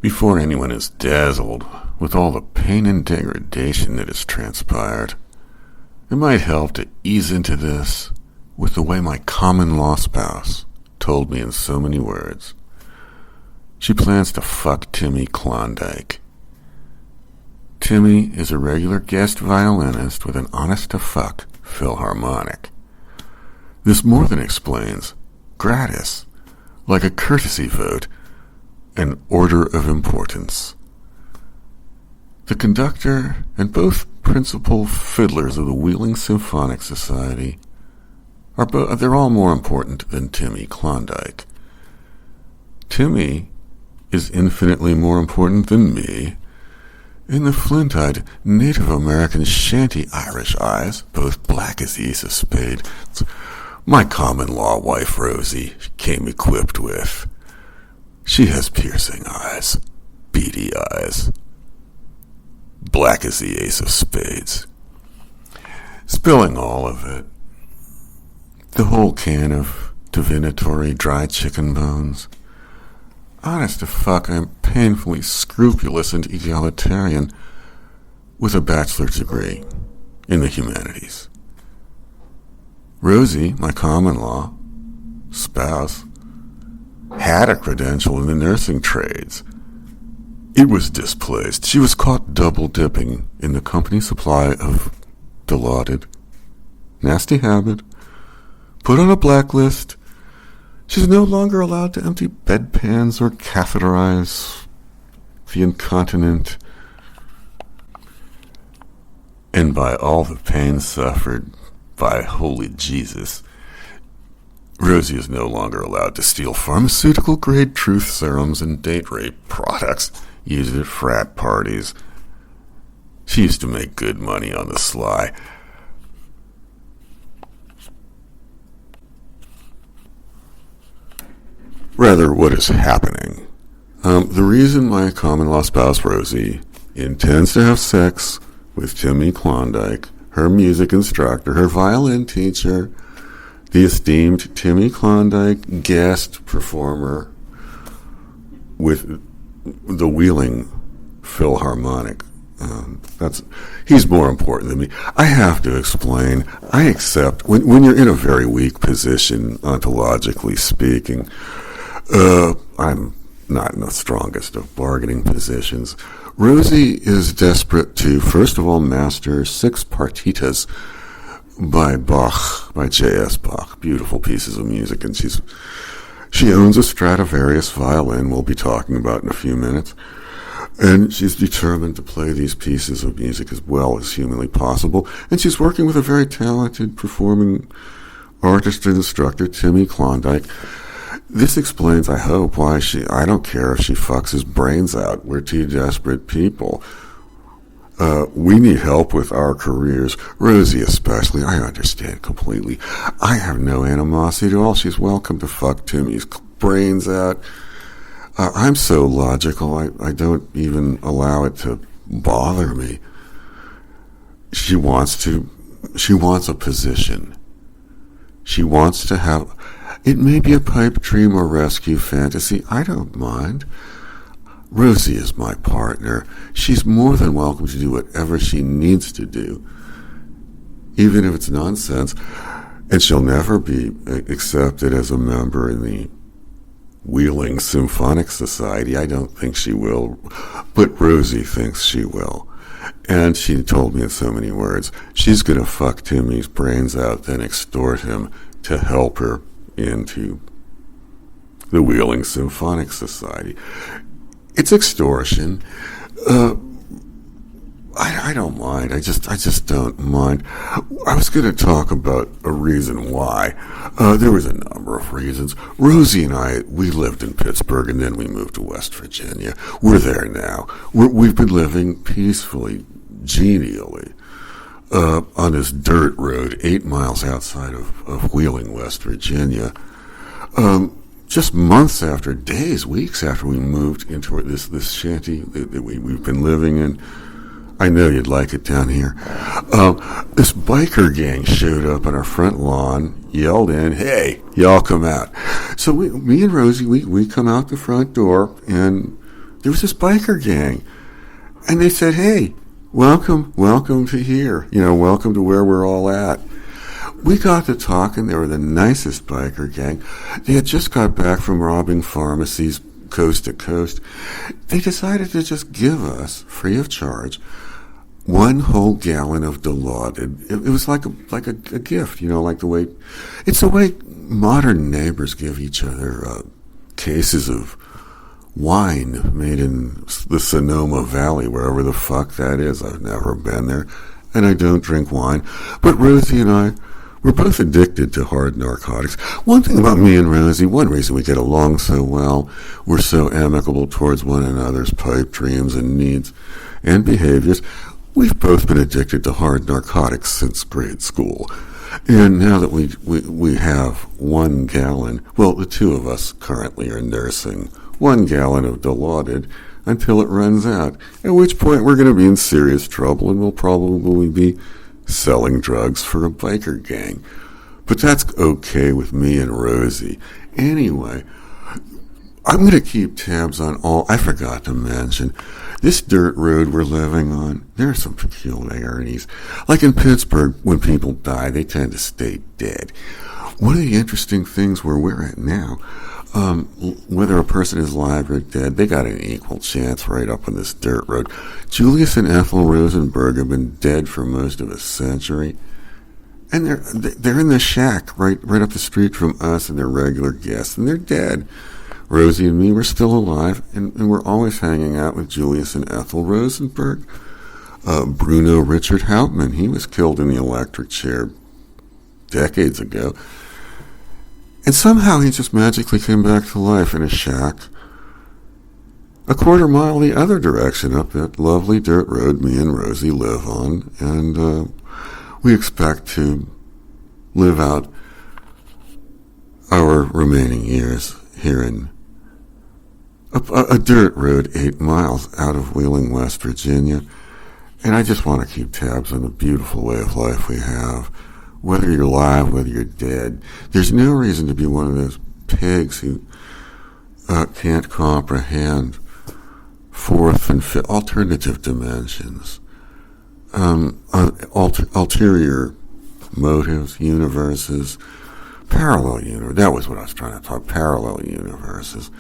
Before anyone is dazzled with all the pain and degradation that has transpired, it might help to ease into this with the way my common-law spouse told me in so many words. She plans to fuck Timmy Klondike. Timmy is a regular guest violinist with an honest-to-fuck Philharmonic. This more than explains, gratis, like a courtesy vote, an order of importance. The conductor and both principal fiddlers of the Wheeling Symphonic Society they're all more important than Timmy Klondike. Timmy is infinitely more important than me. In the flint-eyed Native American shanty Irish eyes, both black as the ace of spades, my common-law wife Rosy came equipped with. She has piercing eyes, beady eyes, black as the ace of spades. Spilling all of it, the whole can of divinatory dry chicken bones. Honest to fuck, I'm painfully scrupulous and egalitarian with a bachelor's degree in the humanities. Rosy, my common-law spouse, had a credential in the nursing trades. It was displaced. She was caught double-dipping in the company supply of Dilaudid. Nasty habit. Put on a blacklist. She's no longer allowed to empty bedpans or catheterize the incontinent. And by all the pain suffered by holy Jesus, Rosy is no longer allowed to steal pharmaceutical-grade truth serums and date rape products used at frat parties. She used to make good money on the sly. Rather, what is happening? The reason my common-law spouse Rosy intends to have sex with Timmy Klondike, her music instructor, her violin teacher, the esteemed Timmy Klondike guest performer with the Wheeling Philharmonic. He's more important than me. I have to explain. I accept when you're in a very weak position, ontologically speaking. I'm not in the strongest of bargaining positions. Rosy is desperate to, first of all, master 6 partitas by Bach, by J.S. Bach. Beautiful pieces of music, and she owns a Stradivarius violin we'll be talking about in a few minutes. And she's determined to play these pieces of music as well as humanly possible. And she's working with a very talented performing artist and instructor, Timmy Klondike. This explains, I hope, why I don't care if she fucks his brains out. We're two desperate people. We need help with our careers. Rosy especially, I understand completely. I have no animosity at all. She's welcome to fuck Timmy's brains out. I'm so logical, I don't even allow it to bother me. She wants a position. She wants to have, it may be a pipe dream or rescue fantasy, I don't mind. Rosy is my partner. She's more than welcome to do whatever she needs to do, even if it's nonsense, and she'll never be accepted as a member in the Wheeling Symphonic Society. I don't think she will, but Rosy thinks she will. And she told me in so many words, she's going to fuck Timmy's brains out, then extort him to help her into the Wheeling Symphonic Society. It's extortion. I don't mind. I just don't mind. I was going to talk about a reason why. There was a number of reasons. Rosy and I, we lived in Pittsburgh, and then we moved to West Virginia. We're there now. We've been living peacefully, genially, on this dirt road 8 miles outside of Wheeling, West Virginia. Just months after, days, weeks after we moved into this shanty that we've been living in. I know you'd like it down here. This biker gang showed up on our front lawn, yelled in, "Hey, y'all come out." So me and Rosy, we come out the front door, and there was this biker gang. And they said, hey, welcome to here. Welcome to where we're all at. We got to talking. They were the nicest biker gang. They had just got back from robbing pharmacies coast to coast. They decided to just give us, free of charge, 1 whole gallon of Dilaudid. It was like a gift, like it's the way modern neighbors give each other cases of wine made in the Sonoma Valley, wherever the fuck that is. I've never been there, and I don't drink wine. But Rosie and I, we're both addicted to hard narcotics. One thing about me and Rosie, one reason we get along so well, we're so amicable towards one another's pipe dreams and needs and behaviors, we've both been addicted to hard narcotics since grade school. And now that we have 1 gallon, well, the two of us currently are nursing 1 gallon of Dilaudid until it runs out, at which point we're going to be in serious trouble and we'll probably be selling drugs for a biker gang. But that's okay with me and Rosie. Anyway, I'm going to keep tabs on I forgot to mention, this dirt road we're living on, there are some peculiarities. Like in Pittsburgh, when people die, they tend to stay dead. One of the interesting things where we're at now, whether a person is alive or dead, they got an equal chance right up on this dirt road. Julius and Ethel Rosenberg have been dead for most of a century, and they're in the shack right up the street from us and their regular guests, and they're dead. Rosie and me, we're still alive, and we're always hanging out with Julius and Ethel Rosenberg. Bruno Richard Hauptmann, he was killed in the electric chair decades ago. And somehow he just magically came back to life in a shack a quarter mile the other direction up that lovely dirt road me and Rosie live on. And we expect to live out our remaining years here in a dirt road 8 miles out of Wheeling, West Virginia. And I just want to keep tabs on the beautiful way of life we have. Whether you're alive, whether you're dead, there's no reason to be one of those pigs who can't comprehend fourth and fifth alternative dimensions, ulterior motives, universes, parallel universe. That was what I was trying to talk. Parallel universes.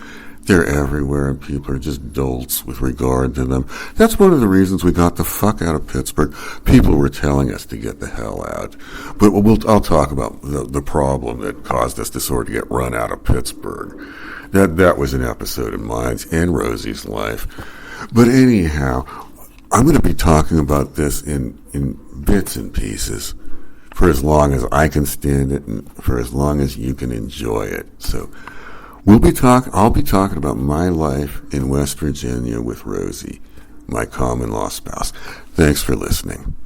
They're everywhere, and people are just dolts with regard to them. That's one of the reasons we got the fuck out of Pittsburgh. People were telling us to get the hell out. But I'll talk about the problem that caused us to sort of get run out of Pittsburgh. That was an episode in mine and Rosie's life. But anyhow, I'm going to be talking about this in bits and pieces for as long as I can stand it and for as long as you can enjoy it. So I'll be talking about my life in West Virginia with Rosie, my common law spouse. Thanks for listening.